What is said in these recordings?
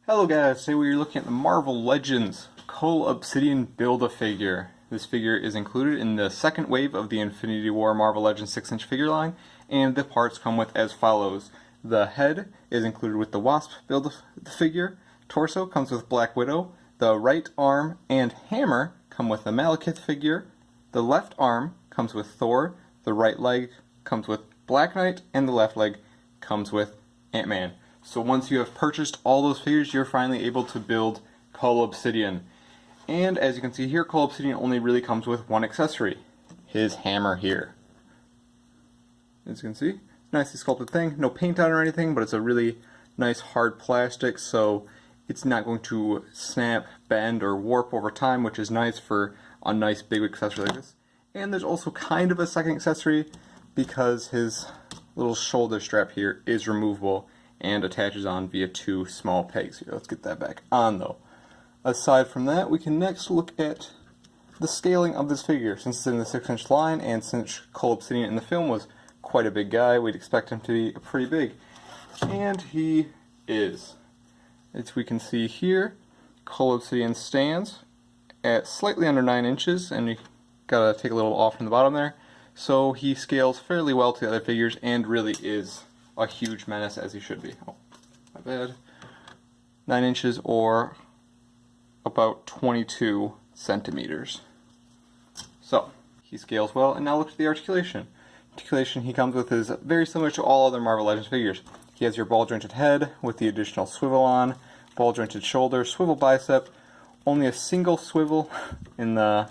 Hello guys, today we are looking at the Marvel Legends Cull Obsidian Build-A-Figure. This figure is included in the second wave of the Infinity War Marvel Legends 6-inch figure line, and the parts come with as follows. The head is included with the Wasp Build-A-Figure, torso comes with Black Widow, the right arm and hammer come with the Malekith figure, the left arm comes with Thor, the right leg comes with Black Knight, and the left leg comes with Ant-Man. So once you have purchased all those figures, you're finally able to build Cull Obsidian. And as you can see here, Cull Obsidian only really comes with one accessory, his hammer here. As you can see, nicely sculpted thing, no paint on it or anything, but it's a really nice hard plastic, so it's not going to snap, bend, or warp over time, which is nice for a nice big accessory like this. And there's also kind of a second accessory because his little shoulder strap here is removable and attaches on via two small pegs here. Let's get that back on though. Aside from that, we can next look at the scaling of this figure. Since it's in the 6-inch line, and since Cull Obsidian in the film was quite a big guy, we'd expect him to be pretty big. And he is. As we can see here, Cull Obsidian stands at slightly under 9 inches, and you gotta take a little off from the bottom there. So he scales fairly well to the other figures and really is a huge menace, as he should be. Oh, my bad. 9 inches or about 22 centimeters. So, he scales well, and now look at the articulation. Articulation he comes with is very similar to all other Marvel Legends figures. He has your ball-jointed head with the additional swivel on, ball-jointed shoulder, swivel bicep, only a single swivel in the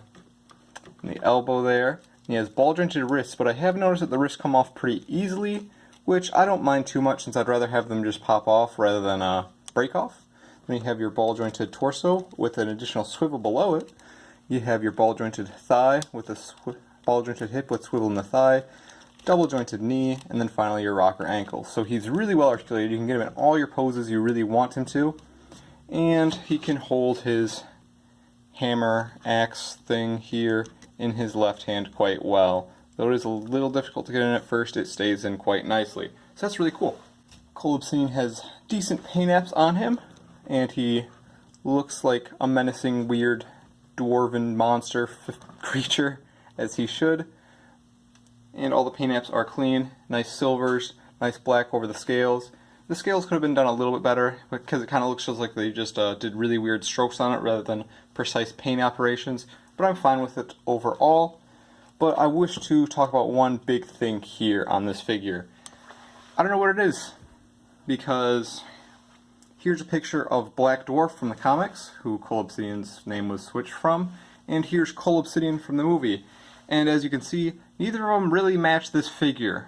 elbow there. He has ball-jointed wrists, but I have noticed that the wrists come off pretty easily, which I don't mind too much since I'd rather have them just pop off rather than break off. Then you have your ball-jointed torso with an additional swivel below it. You have your ball-jointed thigh with a ball-jointed hip with swivel in the thigh, double-jointed knee, and then finally your rocker ankle. So he's really well articulated. You can get him in all your poses you really want him to. And he can hold his hammer axe thing here in his left hand quite well. Though it is a little difficult to get in at first, it stays in quite nicely. So that's really cool. Cull Obsidian has decent paint apps on him, and he looks like a menacing, weird, dwarven monster creature, as he should. And all the paint apps are clean, nice silvers, nice black over the scales. The scales could have been done a little bit better, because it kind of looks just like they just did really weird strokes on it rather than precise paint operations. But I'm fine with it overall. But I wish to talk about one big thing here on this figure. I don't know what it is, because here's a picture of Black Dwarf from the comics, who Cull Obsidian's name was switched from, and here's Cull Obsidian from the movie. And as you can see, neither of them really match this figure.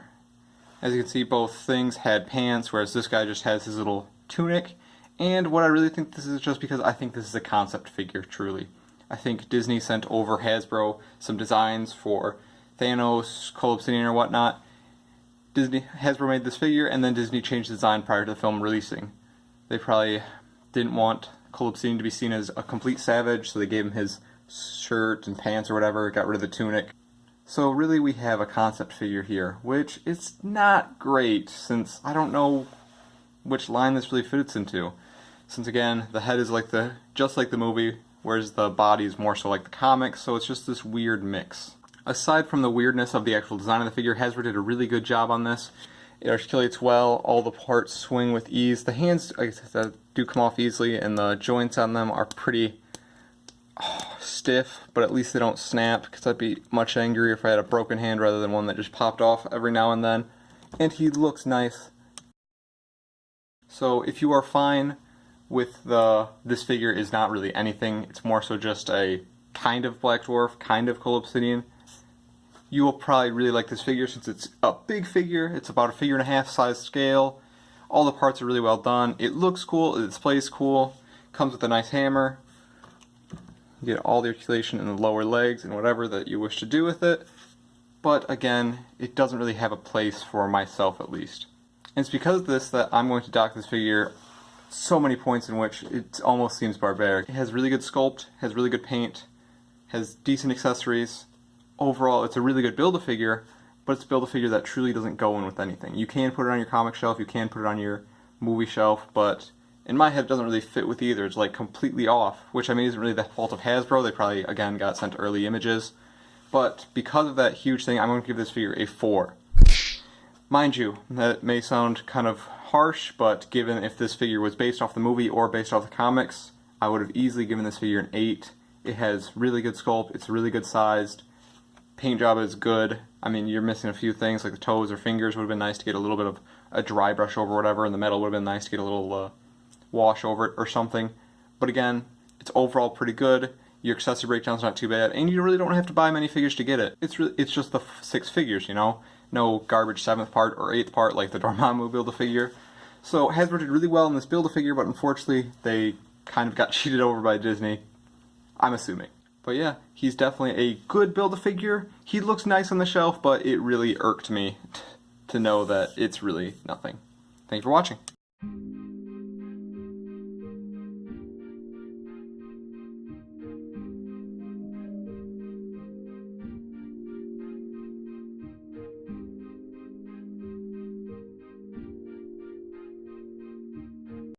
As you can see, both things had pants, whereas this guy just has his little tunic. And what I really think this is just because I think this is a concept figure, truly. I think Disney sent over Hasbro some designs for Thanos, Cull Obsidian, or whatnot. Hasbro made this figure, and then Disney changed the design prior to the film releasing. They probably didn't want Cull Obsidian to be seen as a complete savage, so they gave him his shirt and pants or whatever, got rid of the tunic. So really we have a concept figure here, which is not great, since I don't know which line this really fits into. Since again, the head is just like the movie, whereas the body is more so like the comics, so it's just this weird mix. Aside from the weirdness of the actual design of the figure, Hasbro did a really good job on this. It articulates well, all the parts swing with ease. The hands, like I said, do come off easily, and the joints on them are pretty stiff, but at least they don't snap, because I'd be much angrier if I had a broken hand rather than one that just popped off every now and then. And he looks nice. So if you are fine with this figure is not really anything, it's more so just a kind of Black Dwarf, kind of Cull Obsidian, you will probably really like this figure since it's a big figure. It's about a 1.5 size scale. All the parts are really well done. It looks cool, it displays cool, comes with a nice hammer. You get all the articulation in the lower legs and whatever that you wish to do with it. But again, it doesn't really have a place for myself, at least. And it's because of this that I'm going to dock this figure so many points in which it almost seems barbaric. It has really good sculpt, has really good paint, has decent accessories. Overall, it's a really good Build-A-Figure, but it's a Build-A-Figure that truly doesn't go in with anything. You can put it on your comic shelf, you can put it on your movie shelf, but in my head, it doesn't really fit with either. It's like completely off, which I mean isn't really the fault of Hasbro. They probably, again, got sent early images. But because of that huge thing, I'm going to give this figure a 4. Mind you, that may sound kind of harsh, but given if this figure was based off the movie or based off the comics, I would have easily given this figure an 8. It has really good sculpt, it's really good sized, paint job is good. I mean, you're missing a few things like the toes or fingers. Would have been nice to get a little bit of a dry brush over whatever, and the metal would have been nice to get a little wash over it or something. But again, it's overall pretty good. Your accessory breakdown's not too bad, and you really don't have to buy many figures to get it. It's just the 6 figures, you know? No garbage 7th part or 8th part like the Dormammu Build-A-Figure. So Hasbro did really well in this Build-A-Figure, but unfortunately they kind of got cheated over by Disney. I'm assuming. But yeah, he's definitely a good Build-A-Figure. He looks nice on the shelf, but it really irked me to know that it's really nothing. Thank you for watching.